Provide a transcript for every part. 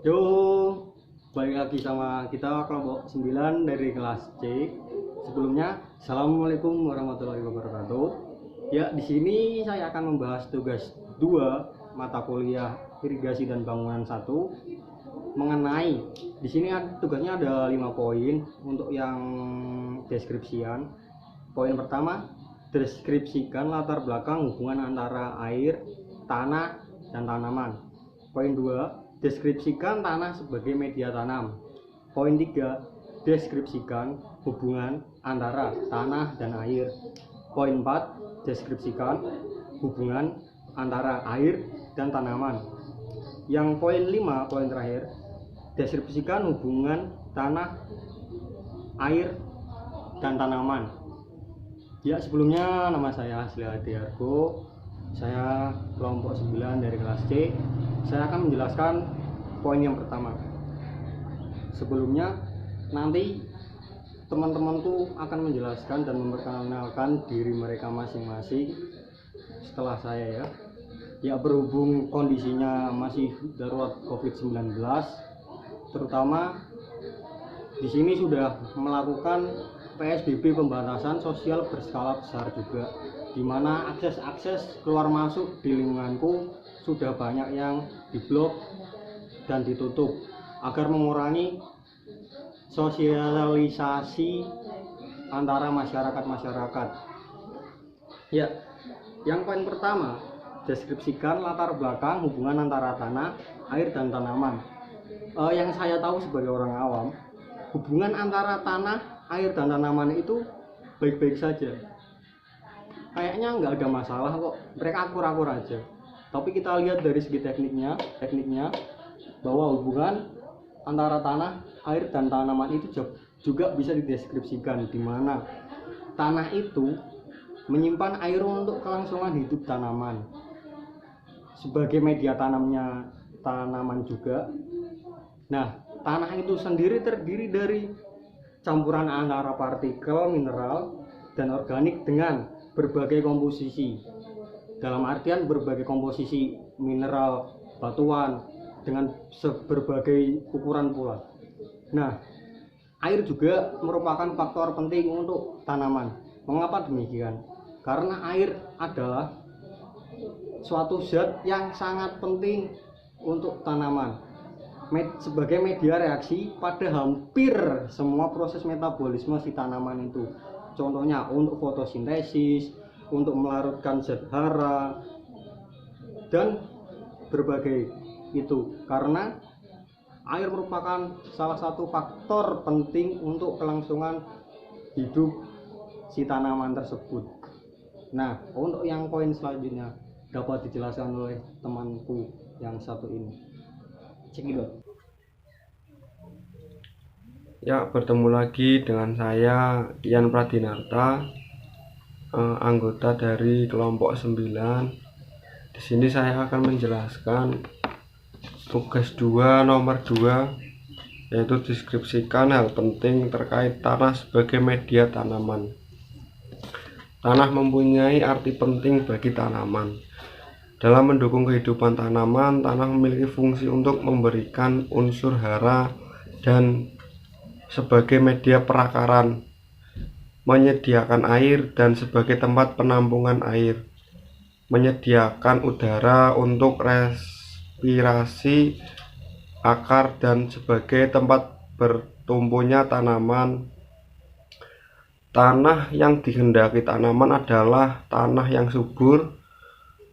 Yo, balik lagi sama kita kelompok 9 dari kelas C. Sebelumnya, Assalamualaikum warahmatullahi wabarakatuh. Ya, di sini saya akan membahas tugas 2 mata kuliah irigasi dan bangunan 1 mengenai di sini tugasnya ada 5 poin untuk yang deskripsian. Poin pertama, deskripsikan latar belakang hubungan antara air, tanah, dan tanaman. Poin 2, deskripsikan tanah sebagai media tanam. Poin 3, deskripsikan hubungan antara tanah dan air. Poin 4, deskripsikan hubungan antara air dan tanaman. Yang poin 5, poin terakhir, deskripsikan hubungan tanah, air, dan tanaman. Ya, sebelumnya nama saya Asli Adiargo. Saya kelompok 9 dari kelas C. Saya akan menjelaskan poin yang pertama. Sebelumnya nanti teman-teman tuh akan menjelaskan dan memperkenalkan diri mereka masing-masing setelah saya ya. Ya, berhubung kondisinya masih darurat COVID-19, terutama di sini sudah melakukan PSBB, pembatasan sosial berskala besar juga, di mana akses keluar masuk di lingkunganku sudah banyak yang diblok dan ditutup agar mengurangi sosialisasi antara masyarakat. Ya, yang poin pertama, deskripsikan latar belakang hubungan antara tanah, air, dan tanaman. Yang saya tahu sebagai orang awam, hubungan antara tanah, air, dan tanaman itu baik-baik saja. Kayaknya nggak ada masalah kok, mereka akur-akur aja. Tapi kita lihat dari segi tekniknya bahwa hubungan antara tanah, air, dan tanaman itu juga bisa dideskripsikan, di mana tanah itu menyimpan air untuk kelangsungan hidup tanaman sebagai media tanamnya tanaman juga. Nah, tanah itu sendiri terdiri dari campuran antara partikel, mineral, dan organik dengan berbagai komposisi. Dalam artian berbagai komposisi mineral, batuan, dengan berbagai ukuran pula. Nah, air juga merupakan faktor penting untuk tanaman. Mengapa demikian? Karena air adalah suatu zat yang sangat penting untuk tanaman sebagai media reaksi pada hampir semua proses metabolisme si tanaman itu. Contohnya untuk fotosintesis, untuk melarutkan zat hara, dan berbagai itu. Karena air merupakan salah satu faktor penting untuk kelangsungan hidup si tanaman tersebut. Nah, untuk yang poin selanjutnya dapat dijelaskan oleh temanku yang satu ini. Cekidot. Ya, bertemu lagi dengan saya Ian Pradinarta, anggota dari kelompok 9. Di sini saya akan menjelaskan tugas 2 nomor 2, yaitu deskripsikan hal penting terkait tanah sebagai media tanaman. Tanah mempunyai arti penting bagi tanaman. Dalam mendukung kehidupan tanaman, tanah memiliki fungsi untuk memberikan unsur hara dan sebagai media perakaran, menyediakan air dan sebagai tempat penampungan air, menyediakan udara untuk respirasi akar dan sebagai tempat bertumbuhnya tanaman. Tanah yang dikehendaki tanaman adalah tanah yang subur.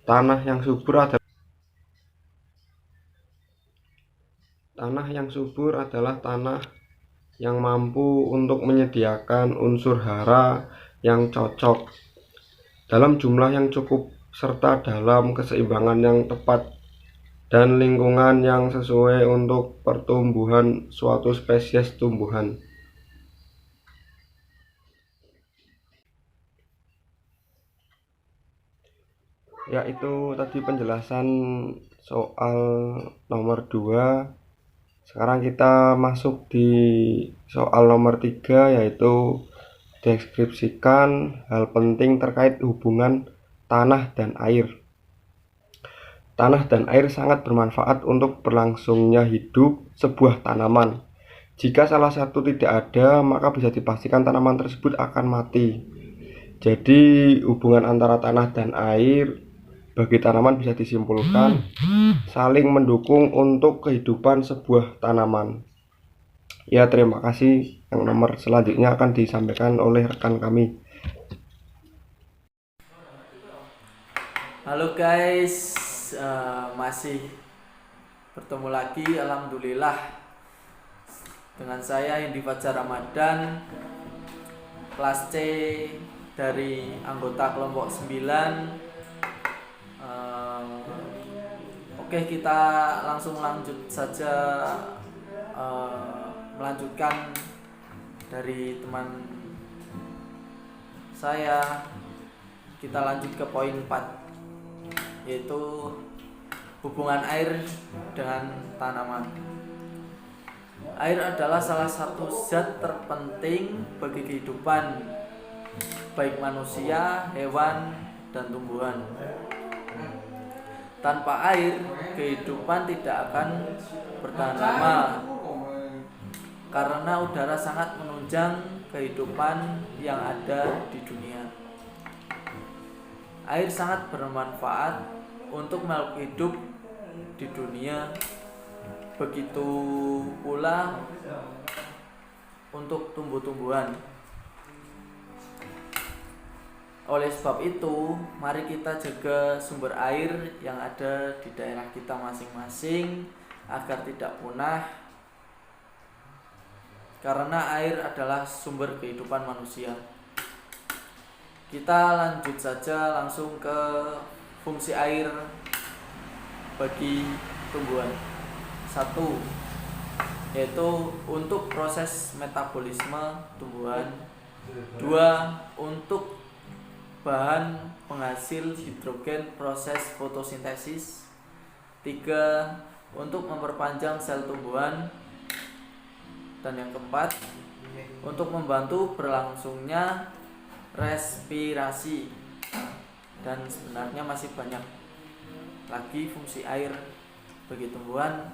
Tanah yang subur adalah tanah yang mampu untuk menyediakan unsur hara yang cocok dalam jumlah yang cukup serta dalam keseimbangan yang tepat dan lingkungan yang sesuai untuk pertumbuhan suatu spesies tumbuhan. Ya, itu tadi penjelasan soal nomor 2. Sekarang kita masuk di soal nomor 3, yaitu deskripsikan hal penting terkait hubungan tanah dan air. tanah dan air sangat bermanfaat untuk berlangsungnya hidup sebuah tanaman. Jika salah satu tidak ada, maka bisa dipastikan tanaman tersebut akan mati. Jadi, hubungan antara tanah dan air bagi tanaman bisa disimpulkan saling mendukung untuk kehidupan sebuah tanaman. Ya, terima kasih. Yang nomor selanjutnya akan disampaikan oleh rekan kami. Halo guys, masih bertemu lagi, alhamdulillah, dengan saya Indi Fajar Ramadan, kelas C dari anggota kelompok 9. Oke, kita langsung lanjut saja, melanjutkan dari teman saya. Kita lanjut ke poin 4, yaitu hubungan air dengan tanaman. Air adalah salah satu zat terpenting bagi kehidupan, baik manusia, hewan, dan tumbuhan. Tanpa air, kehidupan tidak akan bertahan lama, karena udara sangat menunjang kehidupan yang ada di dunia. Air sangat bermanfaat untuk makhluk hidup di dunia, begitu pula untuk tumbuh-tumbuhan. Oleh sebab itu, mari kita jaga sumber air yang ada di daerah kita masing-masing agar tidak punah, karena air adalah sumber kehidupan manusia. Kita lanjut saja langsung ke fungsi air bagi tumbuhan. 1, yaitu untuk proses metabolisme tumbuhan. 2, untuk bahan penghasil hidrogen proses fotosintesis. 3, untuk memperpanjang sel tumbuhan. Dan yang keempat, untuk membantu berlangsungnya respirasi. Dan sebenarnya masih banyak lagi fungsi air bagi tumbuhan.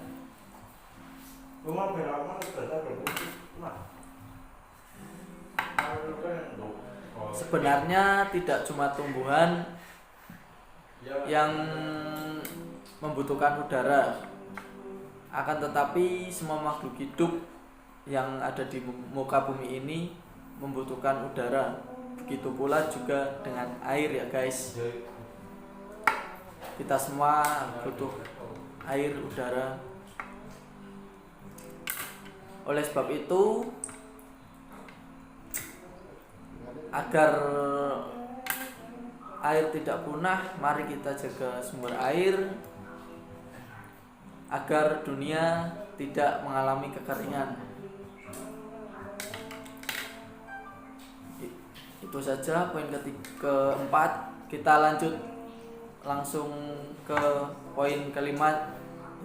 Sebenarnya tidak cuma tumbuhan yang membutuhkan udara, akan tetapi semua makhluk hidup yang ada di muka bumi ini membutuhkan udara. Begitu pula juga dengan air ya guys. Kita semua butuh air, udara. Oleh sebab itu, agar air tidak punah, mari kita jaga sumber air agar dunia tidak mengalami kekeringan. Itu saja poin keempat. Kita lanjut langsung ke poin kelima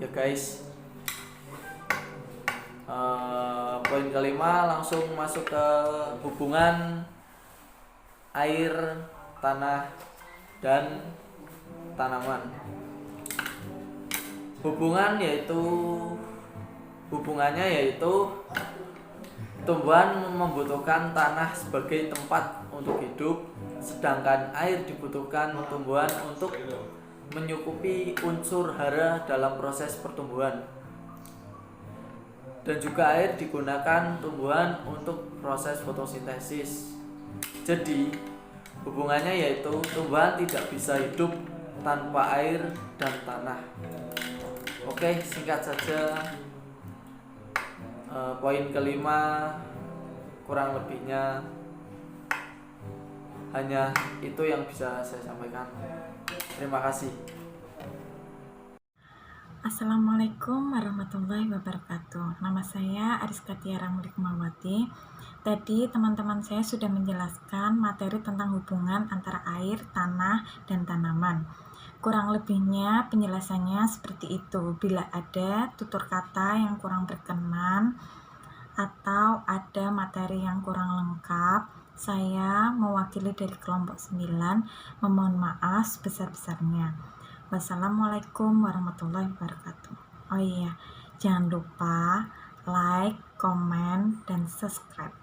ya guys. Poin kelima langsung masuk ke hubungan air, tanah, dan tanaman. Hubungannya yaitu tumbuhan membutuhkan tanah sebagai tempat untuk hidup, sedangkan air dibutuhkan tumbuhan untuk menyukupi unsur hara dalam proses pertumbuhan. Dan juga air digunakan tumbuhan untuk proses fotosintesis. Jadi, hubungannya yaitu tumbuhan tidak bisa hidup tanpa air dan tanah. Oke, singkat saja, poin kelima kurang lebihnya hanya itu yang bisa saya sampaikan. Terima kasih. Assalamualaikum warahmatullahi wabarakatuh. Nama saya Ariska Tiara Mulikmawati. Tadi teman-teman saya sudah menjelaskan materi tentang hubungan antara air, tanah, dan tanaman. Kurang lebihnya penjelasannya seperti itu. Bila ada tutur kata yang kurang berkenan atau ada materi yang kurang lengkap, saya mewakili dari kelompok 9 memohon maaf sebesar-besarnya. Wassalamualaikum warahmatullahi wabarakatuh. Oh iya, jangan lupa like, komen, dan subscribe.